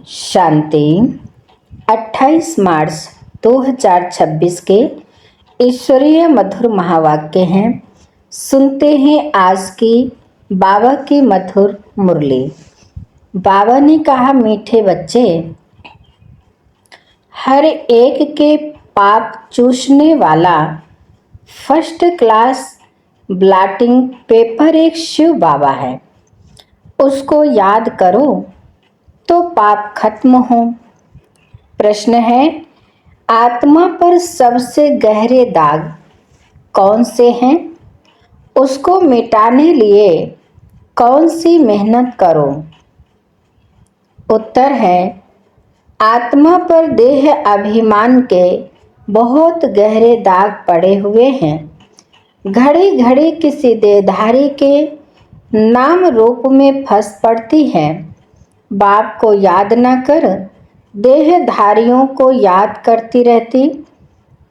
शांति। 28 मार्च 2026 के ईश्वरीय मधुर महावाक्य हैं। सुनते हैं आज की बाबा की मधुर मुरली। बाबा ने कहा, मीठे बच्चे, हर एक के पाप चूसने वाला फर्स्ट क्लास ब्लॉटिंग पेपर एक शिव बाबा है। उसको याद करो तो पाप खत्म हो। प्रश्न है, आत्मा पर सबसे गहरे दाग कौन से हैं? उसको मिटाने लिए कौन सी मेहनत करो? उत्तर है, आत्मा पर देह अभिमान के बहुत गहरे दाग पड़े हुए हैं। घड़ी घड़ी किसी देहधारी के नाम रूप में फंस पड़ती है। बाप को याद न कर देहधारियों को याद करती रहती,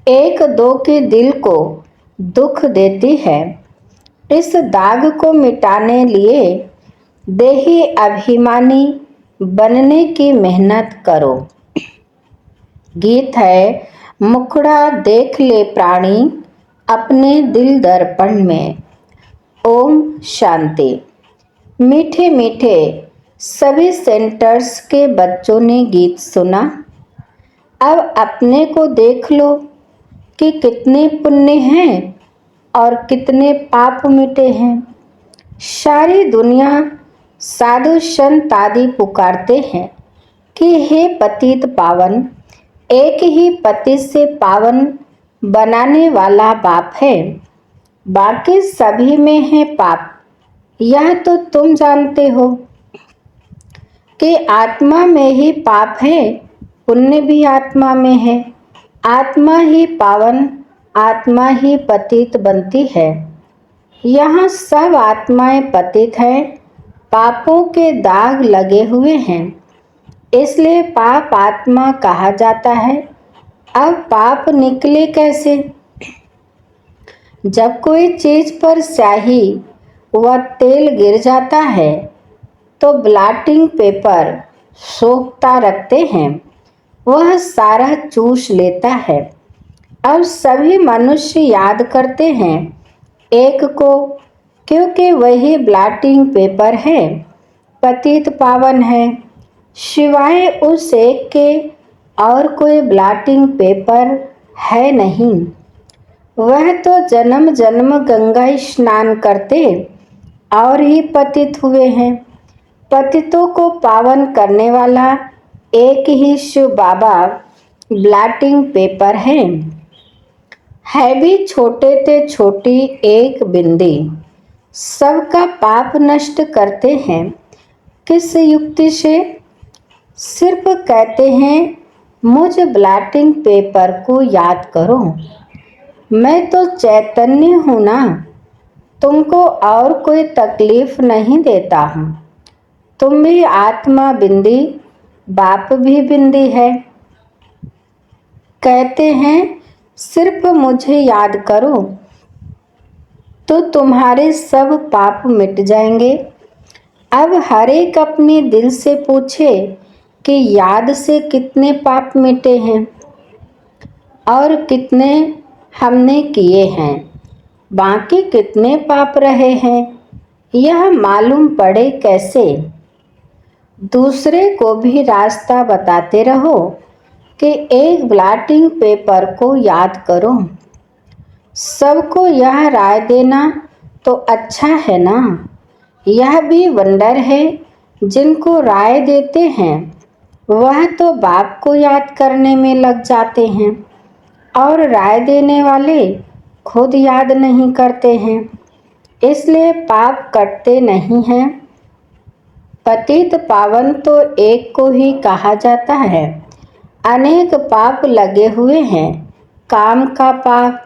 एक दो के दिल को दुख देती है। इस दाग को मिटाने लिए देही अभिमानी बनने की मेहनत करो। गीत है, मुखड़ा देख ले प्राणी अपने दिल दर्पण में। ओम शांति। मीठे मीठे सभी सेंटर्स के बच्चों ने गीत सुना। अब अपने को देख लो कि कितने पुण्य हैं और कितने पाप मिटे हैं। सारी दुनिया साधु संत आदि पुकारते हैं कि हे पतित पावन, एक ही पति से पावन बनाने वाला बाप है, बाकी सभी में है पाप। यह तो तुम जानते हो कि आत्मा में ही पाप है, पुण्य भी आत्मा में है। आत्मा ही पावन, आत्मा ही पतित बनती है। यहाँ सब आत्माएं पतित हैं, पापों के दाग लगे हुए हैं, इसलिए पाप आत्मा कहा जाता है। अब पाप निकले कैसे? जब कोई चीज पर स्याही व तेल गिर जाता है तो ब्लॉटिंग पेपर सोखता रखते हैं, वह सारा चूस लेता है। अब सभी मनुष्य याद करते हैं एक को, क्योंकि वही ब्लॉटिंग पेपर है, पतित पावन है। सिवाय उस एक के और कोई ब्लॉटिंग पेपर है नहीं। वह तो जन्म जन्म गंगा स्नान करते और ही पतित हुए हैं। पतितों को पावन करने वाला एक ही शिव बाबा ब्लॉटिंग पेपर है भी छोटे से छोटी एक बिंदी, सबका पाप नष्ट करते हैं। किस युक्ति से? सिर्फ कहते हैं मुझ ब्लॉटिंग पेपर को याद करो। मैं तो चैतन्य हूँ ना, तुमको और कोई तकलीफ नहीं देता हूँ। तुम भी आत्मा बिंदी, बाप भी बिंदी है। कहते हैं सिर्फ मुझे याद करो तो तुम्हारे सब पाप मिट जाएंगे। अब हर एक अपने दिल से पूछे कि याद से कितने पाप मिटे हैं और कितने हमने किए हैं, बाकी कितने पाप रहे हैं, यह मालूम पड़े कैसे? दूसरे को भी रास्ता बताते रहो कि एक ब्लॉटिंग पेपर को याद करो। सबको यह राय देना तो अच्छा है ना। यह भी वंडर है, जिनको राय देते हैं वह तो बाप को याद करने में लग जाते हैं और राय देने वाले खुद याद नहीं करते हैं, इसलिए पाप कटते नहीं हैं। पतित पावन तो एक को ही कहा जाता है। अनेक पाप लगे हुए हैं। काम का पाप,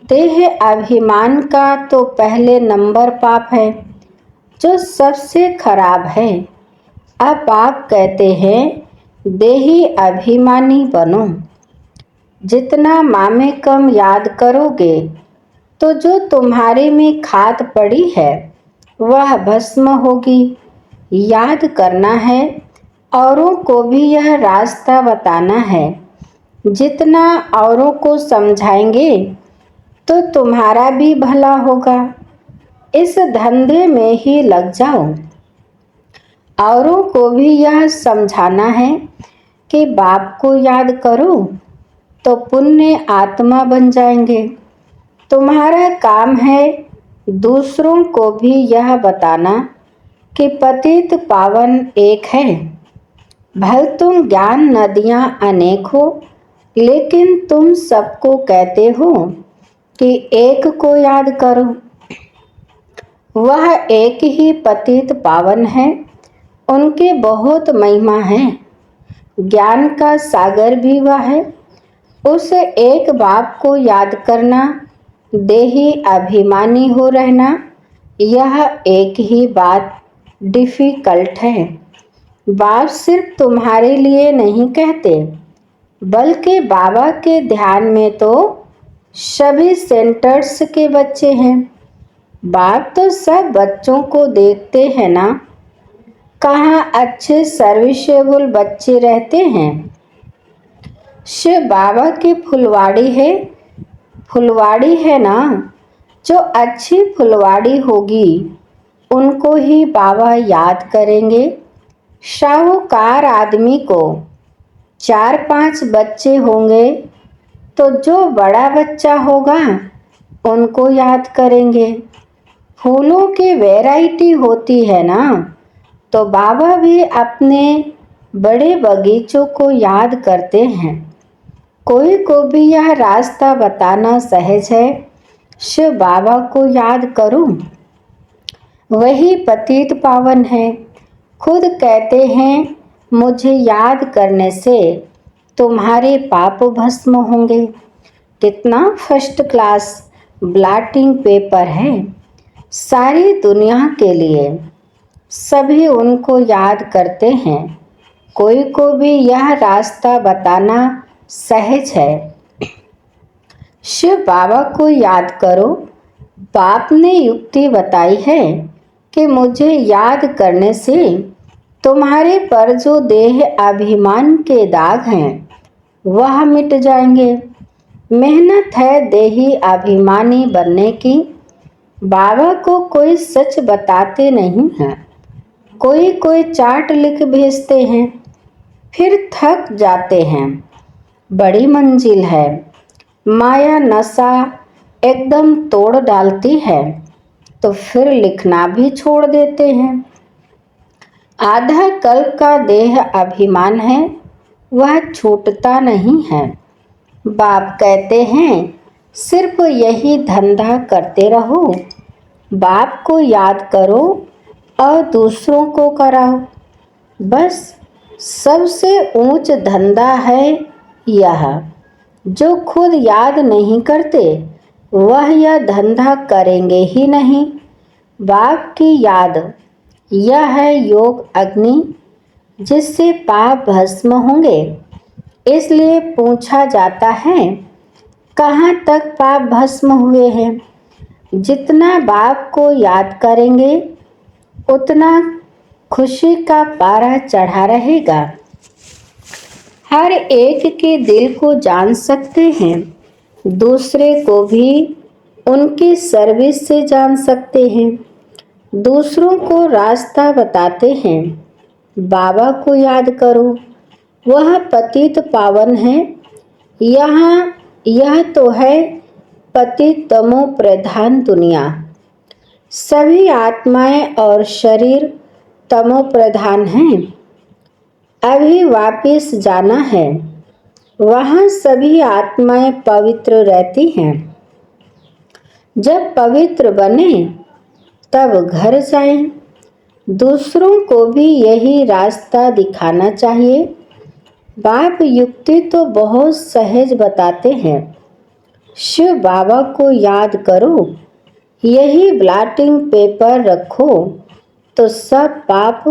देह अभिमान का तो पहले नंबर पाप है, जो सबसे खराब है। अब आप कहते हैं देही अभिमानी बनो। जितना मामे कम याद करोगे तो जो तुम्हारे में खाद पड़ी है वह भस्म होगी। याद करना है औरों को भी यह रास्ता बताना है। जितना औरों को समझाएंगे तो तुम्हारा भी भला होगा। इस धंधे में ही लग जाओ। औरों को भी यह समझाना है कि बाप को याद करो तो पुण्य आत्मा बन जाएंगे। तुम्हारा काम है दूसरों को भी यह बताना कि पतित पावन एक है। भल तुम ज्ञान नदियाँ अनेक हो, लेकिन तुम सबको कहते हो कि एक को याद करो। वह एक ही पतित पावन है, उनके बहुत महिमा है। ज्ञान का सागर भी वह है। उस एक बाप को याद करना, देही अभिमानी हो रहना, यह एक ही बात डिफ़िकल्ट है। बाप सिर्फ तुम्हारे लिए नहीं कहते, बल्कि बाबा के ध्यान में तो सभी सेंटर्स के बच्चे हैं। बाप तो सब बच्चों को देखते हैं ना। कहाँ अच्छे सर्विसेबल बच्चे रहते हैं। शिव बाबा की फुलवाड़ी है ना। जो अच्छी फुलवाड़ी होगी उनको ही बाबा याद करेंगे। शाहूकार आदमी को 4-5 बच्चे होंगे तो जो बड़ा बच्चा होगा उनको याद करेंगे। फूलों की वैरायटी होती है ना, तो बाबा भी अपने बड़े बगीचों को याद करते हैं। कोई को भी यह रास्ता बताना सहज है। शिव बाबा को याद करो, वही पतित पावन है। खुद कहते हैं मुझे याद करने से तुम्हारे पाप भस्म होंगे। कितना फर्स्ट क्लास ब्लॉटिंग पेपर है सारी दुनिया के लिए। सभी उनको याद करते हैं। कोई को भी यह रास्ता बताना सहज है। शिव बाबा को याद करो। बाप ने युक्ति बताई है कि मुझे याद करने से तुम्हारे पर जो देह अभिमान के दाग हैं वह मिट जाएंगे। मेहनत है देही अभिमानी बनने की। बाबा को कोई सच बताते नहीं हैं। कोई कोई चार्ट लिख भेजते हैं, फिर थक जाते हैं। बड़ी मंजिल है। माया नशा एकदम तोड़ डालती है तो फिर लिखना भी छोड़ देते हैं। आधा कल्प का देह अभिमान है, वह छूटता नहीं है। बाप कहते हैं सिर्फ यही धंधा करते रहो। बाप को याद करो और दूसरों को कराओ। बस सबसे ऊंच धंधा है यह। जो खुद याद नहीं करते वह यह धंधा करेंगे ही नहीं। बाप की याद यह है योग अग्नि, जिससे पाप भस्म होंगे। इसलिए पूछा जाता है कहाँ तक पाप भस्म हुए हैं। जितना बाप को याद करेंगे उतना खुशी का पारा चढ़ा रहेगा। हर एक के दिल को जान सकते हैं, दूसरे को भी उनकी सर्विस से जान सकते हैं। दूसरों को रास्ता बताते हैं। बाबा को याद करो, वह पतित पावन है। यहाँ यह तो है पतित तमो प्रधान दुनिया। सभी आत्माएं और शरीर तमो प्रधान हैं। अभी वापिस जाना है। वहाँ सभी आत्माएं पवित्र रहती हैं। जब पवित्र बने तब घर जाएं। दूसरों को भी यही रास्ता दिखाना चाहिए। बाप युक्ति तो बहुत सहज बताते हैं। शिव बाबा को याद करो, यही ब्लॉटिंग पेपर रखो तो सब पाप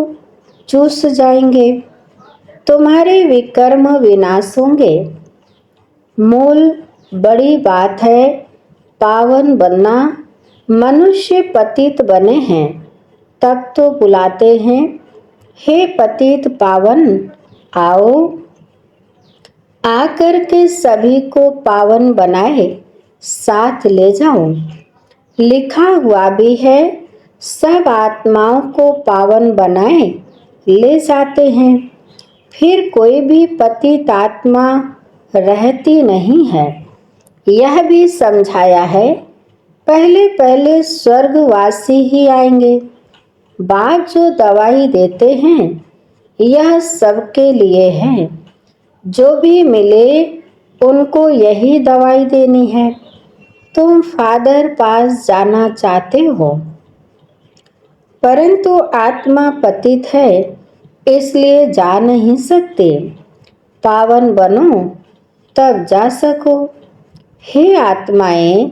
चूस जाएंगे। तुम्हारे विकर्म विनाश होंगे। मूल बड़ी बात है पावन बनना। मनुष्य पतित बने हैं तब तो बुलाते हैं हे पतित पावन आओ, आकर के सभी को पावन बनाए साथ ले जाओ। लिखा हुआ भी है, सब आत्माओं को पावन बनाए ले जाते हैं, फिर कोई भी पतित आत्मा रहती नहीं है। यह भी समझाया है, पहले पहले स्वर्गवासी ही आएंगे। बाप जो दवाई देते हैं यह सबके लिए है, जो भी मिले उनको यही दवाई देनी है। तुम फादर पास जाना चाहते हो, परंतु आत्मा पतित है इसलिए जा नहीं सकते। पावन बनो तब जा सको। हे आत्माएं,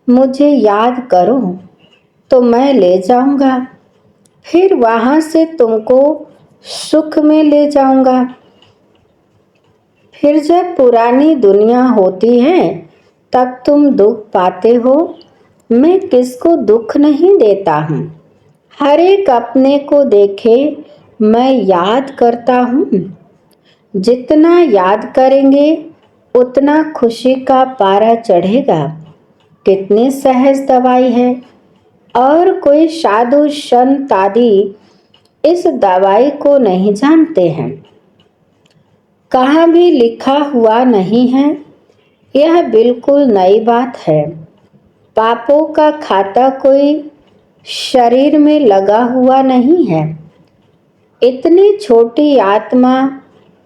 मुझे याद करो तो मैं ले जाऊंगा, फिर वहां से तुमको सुख में ले जाऊंगा। फिर जब पुरानी दुनिया होती है तब तुम दुख पाते हो। मैं किसको दुख नहीं देता हूँ, हर एक अपने को देखे मैं याद करता हूँ। जितना याद करेंगे उतना खुशी का पारा चढ़ेगा। कितनी सहज दवाई है, और कोई साधु संत आदि इस दवाई को नहीं जानते हैं। कहाँ भी लिखा हुआ नहीं है, यह बिल्कुल नई बात है। पापों का खाता कोई शरीर में लगा हुआ नहीं है। इतनी छोटी आत्मा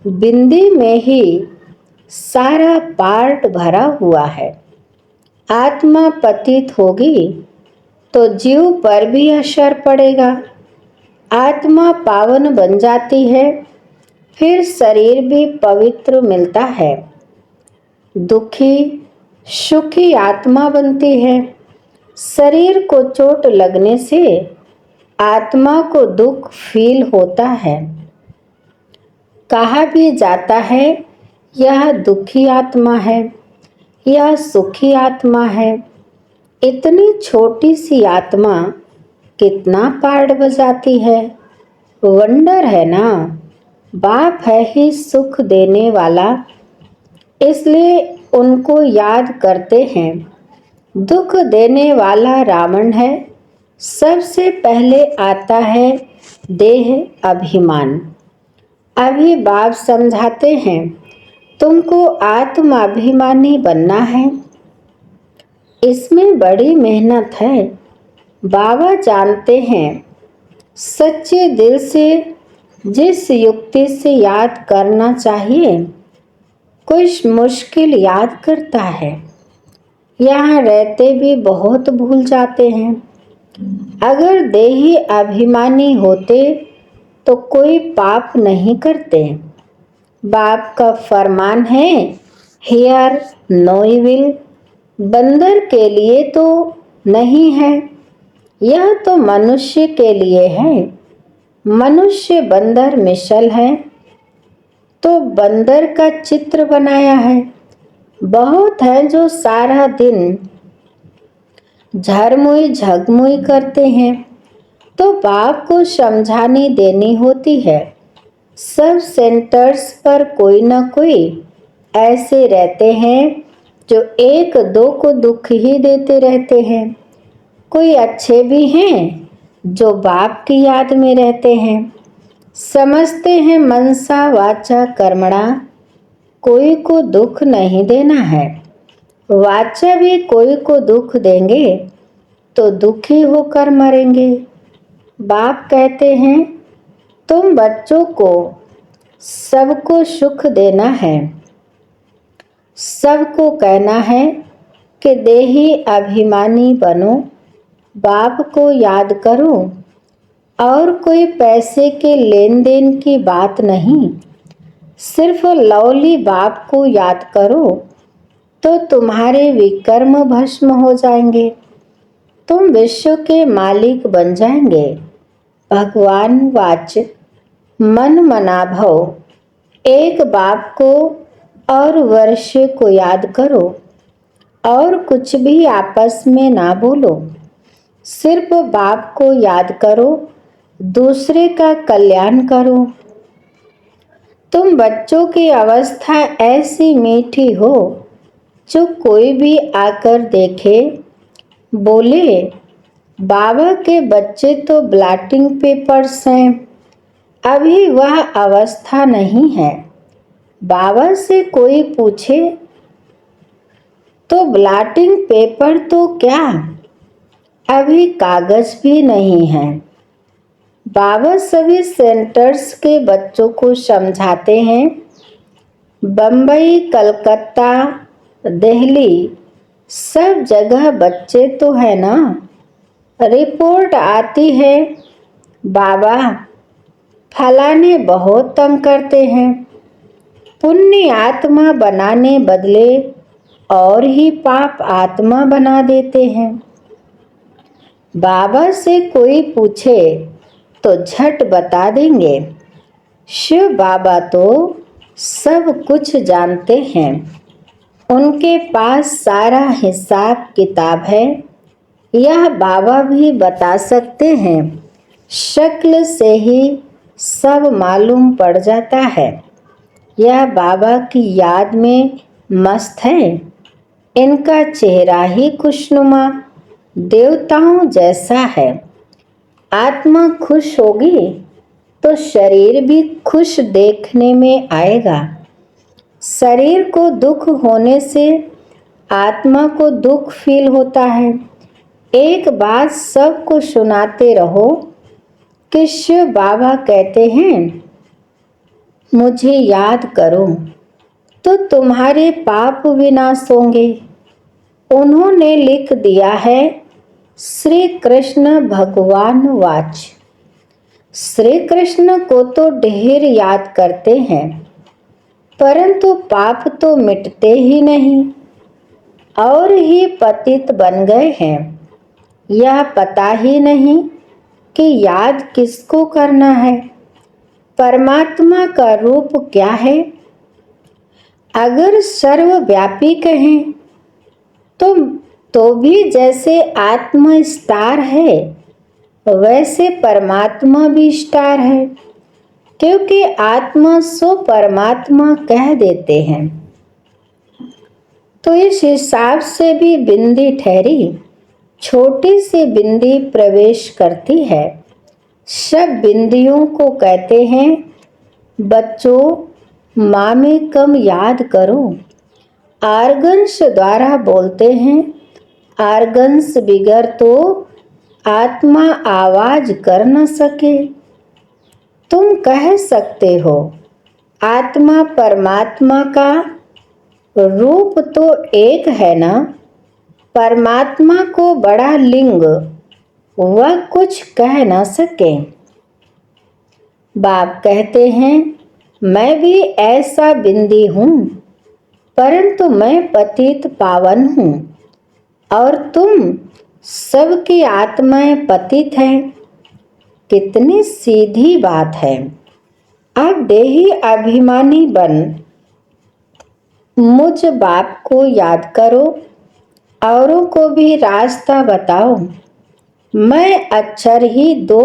बिंदी में ही सारा पार्ट भरा हुआ है। आत्मा पतित होगी तो जीव पर भी असर पड़ेगा। आत्मा पावन बन जाती है, फिर शरीर भी पवित्र मिलता है। दुखी सुखी आत्मा बनती है। शरीर को चोट लगने से आत्मा को दुख फील होता है। कहा भी जाता है यह दुखी आत्मा है, यह सुखी आत्मा है। इतनी छोटी सी आत्मा कितना पार्ट बजाती है। वंडर है ना। बाप है ही सुख देने वाला, इसलिए उनको याद करते हैं। दुख देने वाला रावण है। सबसे पहले आता है देह अभिमान। अभी बाप समझाते हैं, तुमको आत्माभिमानी बनना है। इसमें बड़ी मेहनत है। बाबा जानते हैं, सच्चे दिल से जिस युक्ति से याद करना चाहिए, कुछ मुश्किल याद करता है। यहाँ रहते भी बहुत भूल जाते हैं। अगर देही अभिमानी होते तो कोई पाप नहीं करते। बाप का फरमान है, हियर नो इविल। बंदर के लिए तो नहीं है, यह तो मनुष्य के लिए है। मनुष्य बंदर मिसल है तो बंदर का चित्र बनाया है। बहुत है जो सारा दिन झरमुई झगमुई करते हैं, तो बाप को समझानी देनी होती है। सब सेंटर्स पर कोई न कोई ऐसे रहते हैं जो एक दो को दुख ही देते रहते हैं। कोई अच्छे भी हैं जो बाप की याद में रहते हैं। समझते हैं मनसा वाचा कर्मणा, कोई को दुख नहीं देना है। वाचा भी कोई को दुख देंगे तो दुखी होकर मरेंगे। बाप कहते हैं, तुम बच्चों को सबको सुख देना है। सबको कहना है कि देही अभिमानी बनो, बाप को याद करो। और कोई पैसे के लेन देन की बात नहीं, सिर्फ लवली बाप को याद करो तो तुम्हारे विकर्म भस्म हो जाएंगे। तुम विश्व के मालिक बन जाएंगे। भगवान वाच मन मना भव। एक बाप को और वर्ष को याद करो और कुछ भी आपस में ना बोलो। सिर्फ बाप को याद करो, दूसरे का कल्याण करो। तुम बच्चों की अवस्था ऐसी मीठी हो, जो कोई भी आकर देखे बोले, बाबा के बच्चे तो ब्लॉटिंग पेपर्स हैं। अभी वह अवस्था नहीं है। बाबा से कोई पूछे तो ब्लॉटिंग पेपर तो क्या, अभी कागज भी नहीं है। बाबा सभी सेंटर्स के बच्चों को समझाते हैं। बम्बई, कलकत्ता, दिल्ली, सब जगह बच्चे तो है ना। रिपोर्ट आती है, बाबा फलाने बहुत तंग करते हैं। पुण्य आत्मा बनाने बदले और ही पाप आत्मा बना देते हैं। बाबा से कोई पूछे तो झट बता देंगे। शिव बाबा तो सब कुछ जानते हैं। उनके पास सारा हिसाब किताब है। यह बाबा भी बता सकते हैं। शक्ल से ही सब मालूम पड़ जाता है। यह बाबा की याद में मस्त है। इनका चेहरा ही खुशनुमा देवताओं जैसा है। आत्मा खुश होगी तो शरीर भी खुश देखने में आएगा। शरीर को दुख होने से आत्मा को दुख फील होता है। एक बात सबको सुनाते रहो कि शिव बाबा कहते हैं, मुझे याद करो तो तुम्हारे पाप विनाश होंगे। उन्होंने लिख दिया है, श्री कृष्ण भगवान वाच। श्री कृष्ण को तो ढेर याद करते हैं, परंतु पाप तो मिटते ही नहीं और ही पतित बन गए हैं। यह पता ही नहीं कि याद किसको करना है। परमात्मा का रूप क्या है? अगर सर्वव्यापी कहें तो भी जैसे आत्मा स्टार है, वैसे परमात्मा भी स्टार है, क्योंकि आत्मा सो परमात्मा कह देते हैं। तो इस हिसाब से भी बिंदी ठहरी। छोटी सी बिंदी प्रवेश करती है। सब बिंदियों को कहते हैं, बच्चों माँ में कम याद करो। आर्गन्स द्वारा बोलते हैं, आर्गन्स बिगर तो आत्मा आवाज कर न सके। तुम कह सकते हो, आत्मा परमात्मा का रूप तो एक है ना। परमात्मा को बड़ा लिंग, वह कुछ कह न सके। बाप कहते हैं, मैं भी ऐसा बिंदी हूँ, परंतु मैं पतित पावन हूँ और तुम सबकी आत्माएं पतित हैं। कितनी सीधी बात है। अब देही अभिमानी बन मुझ बाप को याद करो, औरों को भी रास्ता बताओ। मैं अक्षर ही दो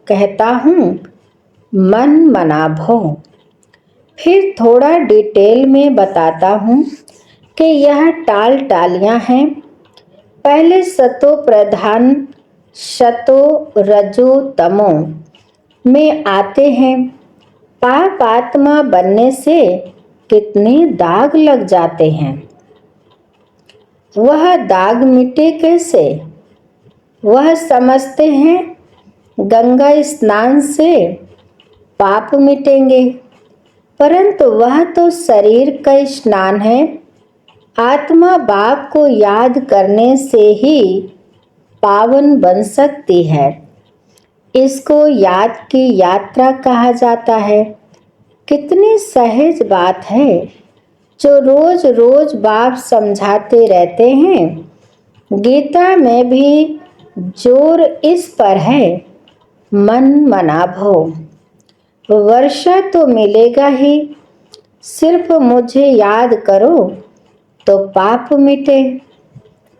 कहता हूँ, मन मना भव। फिर थोड़ा डिटेल में बताता हूँ कि यह टाल टालियाँ हैं। पहले सतो प्रधान, सतो रजो तमो में आते हैं। पाप आत्मा बनने से कितने दाग लग जाते हैं। वह दाग मिटे कैसे? वह समझते हैं गंगा स्नान से पाप मिटेंगे, परंतु वह तो शरीर का स्नान है। आत्मा बाप को याद करने से ही पावन बन सकती है। इसको याद की यात्रा कहा जाता है। कितनी सहज बात है, जो रोज रोज बाप समझाते रहते हैं। गीता में भी जोर इस पर है, मन मना भव। वर्षा तो मिलेगा ही, सिर्फ मुझे याद करो तो पाप मिटे।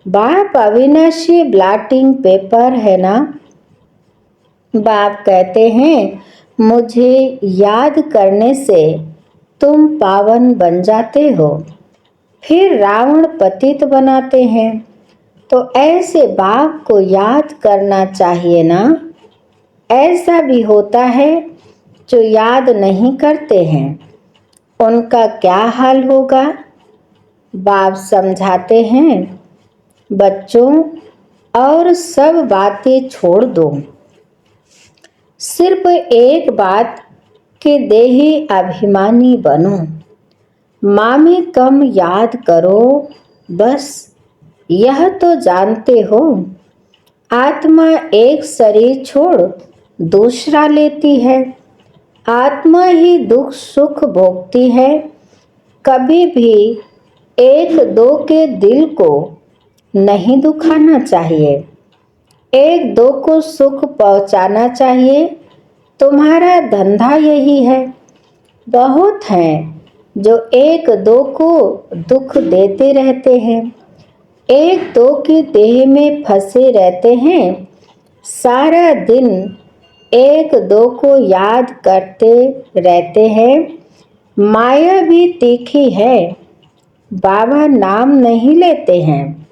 बाप अविनाशी ब्लॉटिंग पेपर है ना। बाप कहते हैं मुझे याद करने से तुम पावन बन जाते हो। फिर रावण पतित बनाते हैं। तो ऐसे बाप को याद करना चाहिए ना। ऐसा भी होता है जो याद नहीं करते हैं, उनका क्या हाल होगा। बाप समझाते हैं बच्चों और सब बातें छोड़ दो, सिर्फ एक बात के देही अभिमानी बनो। माँ में कम याद करो, बस यह तो जानते हो आत्मा एक शरीर छोड़ दूसरा लेती है। आत्मा ही दुख सुख भोगती है। कभी भी एक दो के दिल को नहीं दुखाना चाहिए, एक दो को सुख पहुंचाना चाहिए। तुम्हारा धंधा यही है। बहुत हैं जो एक दो को दुख देते रहते हैं, एक दो की देह में फंसे रहते हैं। सारा दिन एक दो को याद करते रहते हैं। माया भी तीखी है, बाबा नाम नहीं लेते हैं।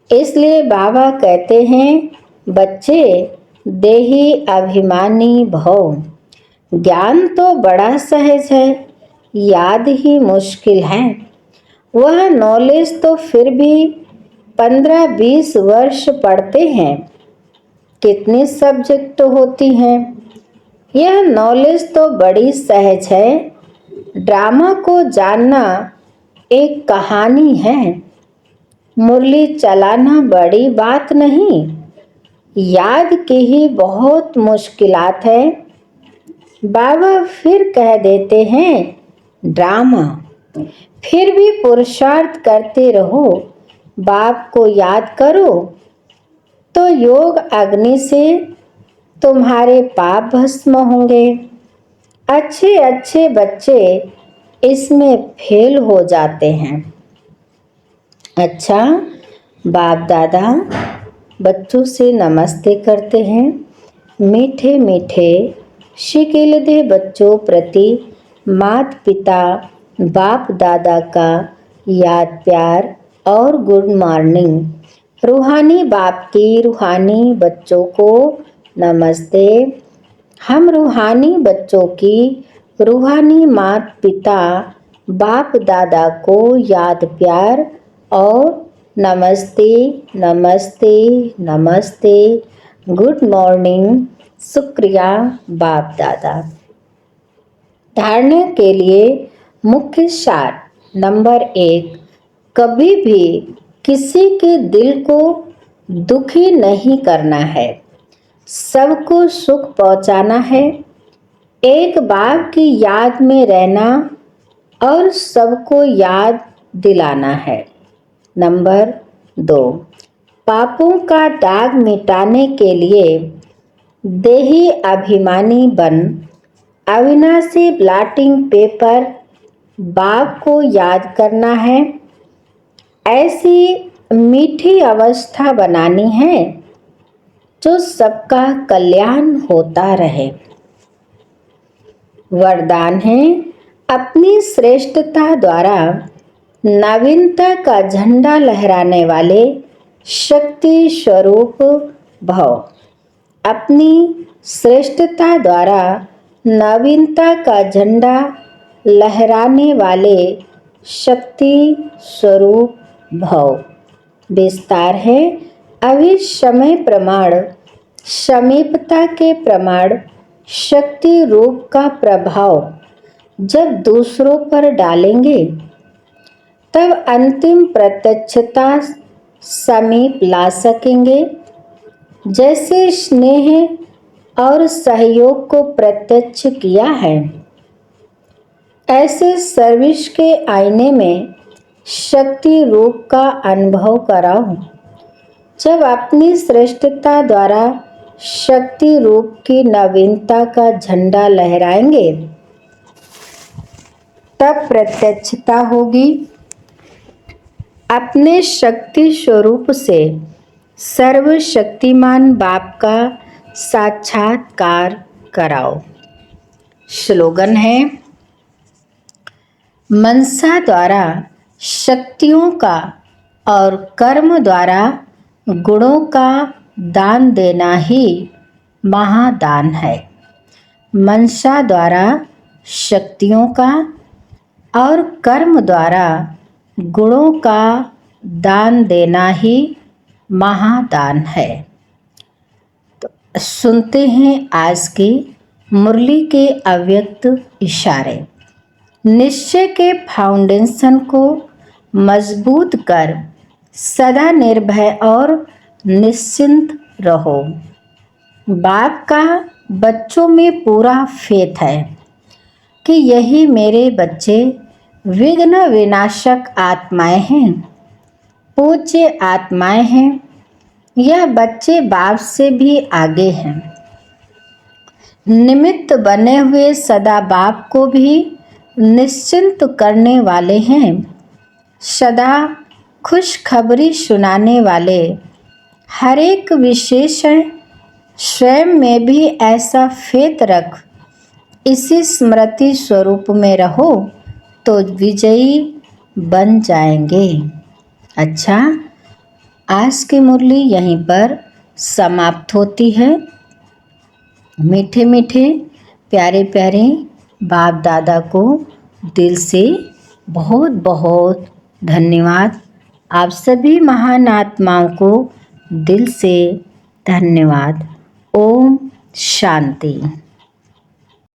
इसलिए बाबा कहते हैं बच्चे देही अभिमानी भव। ज्ञान तो बड़ा सहज है, याद ही मुश्किल है। वह नॉलेज तो फिर भी 15-20 वर्ष पढ़ते हैं। कितनी सब्जेक्ट होती हैं। यह नॉलेज तो बड़ी सहज है। ड्रामा को जानना एक कहानी है। मुरली चलाना बड़ी बात नहीं, याद की ही बहुत मुश्किलात है। बाबा फिर कह देते हैं ड्रामा। फिर भी पुरुषार्थ करते रहो, बाप को याद करो तो योग अग्नि से तुम्हारे पाप भस्म होंगे। अच्छे अच्छे बच्चे इसमें फेल हो जाते हैं। अच्छा, बाप दादा बच्चों से नमस्ते करते हैं। मीठे मीठे शिकिलदे बच्चों प्रति माता पिता बाप दादा का याद प्यार और गुड मॉर्निंग। रूहानी बाप की रूहानी बच्चों को नमस्ते। हम रूहानी बच्चों की रूहानी माता पिता बाप दादा को याद प्यार और नमस्ते नमस्ते नमस्ते, गुड मॉर्निंग, शुक्रिया बाप दादा। धारणा के लिए मुख्य सार नंबर 1, कभी भी किसी के दिल को दुखी नहीं करना है, सबको सुख पहुंचाना है। एक बाप की याद में रहना और सबको याद दिलाना है। नंबर 2, पापों का दाग मिटाने के लिए देही अभिमानी बन अविनाशी ब्लॉटिंग पेपर बाप को याद करना है। ऐसी मीठी अवस्था बनानी है जो सबका कल्याण होता रहे। वरदान है अपनी श्रेष्ठता द्वारा नवीनता का झंडा लहराने वाले शक्ति स्वरूप भव। अपनी श्रेष्ठता द्वारा नवीनता का झंडा लहराने वाले शक्ति स्वरूप भव। विस्तार है अभी समय प्रमाण, समीपता के प्रमाण, शक्ति रूप का प्रभाव जब दूसरों पर डालेंगे तब अंतिम प्रत्यक्षता समीप ला सकेंगे। जैसे स्नेह और सहयोग को प्रत्यक्ष किया है, ऐसे सर्विस के आईने में शक्ति रूप का अनुभव कराओ। जब अपनी श्रेष्ठता द्वारा शक्ति रूप की नवीनता का झंडा लहराएंगे तब प्रत्यक्षता होगी। अपने शक्ति स्वरूप से सर्वशक्तिमान बाप का साक्षात्कार कराओ। स्लोगन है, मनसा द्वारा शक्तियों का और कर्म द्वारा गुणों का दान देना ही महादान है। मनसा द्वारा शक्तियों का और कर्म द्वारा गुणों का दान देना ही महादान है। तो सुनते हैं आज की मुरली के अव्यक्त इशारे। निश्चय के फाउंडेशन को मजबूत कर सदा निर्भय और निश्चिंत रहो। बाप का बच्चों में पूरा फेथ है कि यही मेरे बच्चे विघ्न विनाशक आत्माएं हैं, पूज्य आत्माएं हैं। यह बच्चे बाप से भी आगे हैं। निमित्त बने हुए सदा बाप को भी निश्चिंत करने वाले हैं। सदा खुशखबरी सुनाने वाले हर एक विशेष है। स्वयं में भी ऐसा फेथ रख, इसी स्मृति स्वरूप में रहो तो विजयी बन जाएंगे। अच्छा, आज की मुरली यहीं पर समाप्त होती है। मीठे मीठे प्यारे प्यारे बाप दादा को दिल से बहुत बहुत धन्यवाद। आप सभी महान आत्माओं को दिल से धन्यवाद। ओम शांति।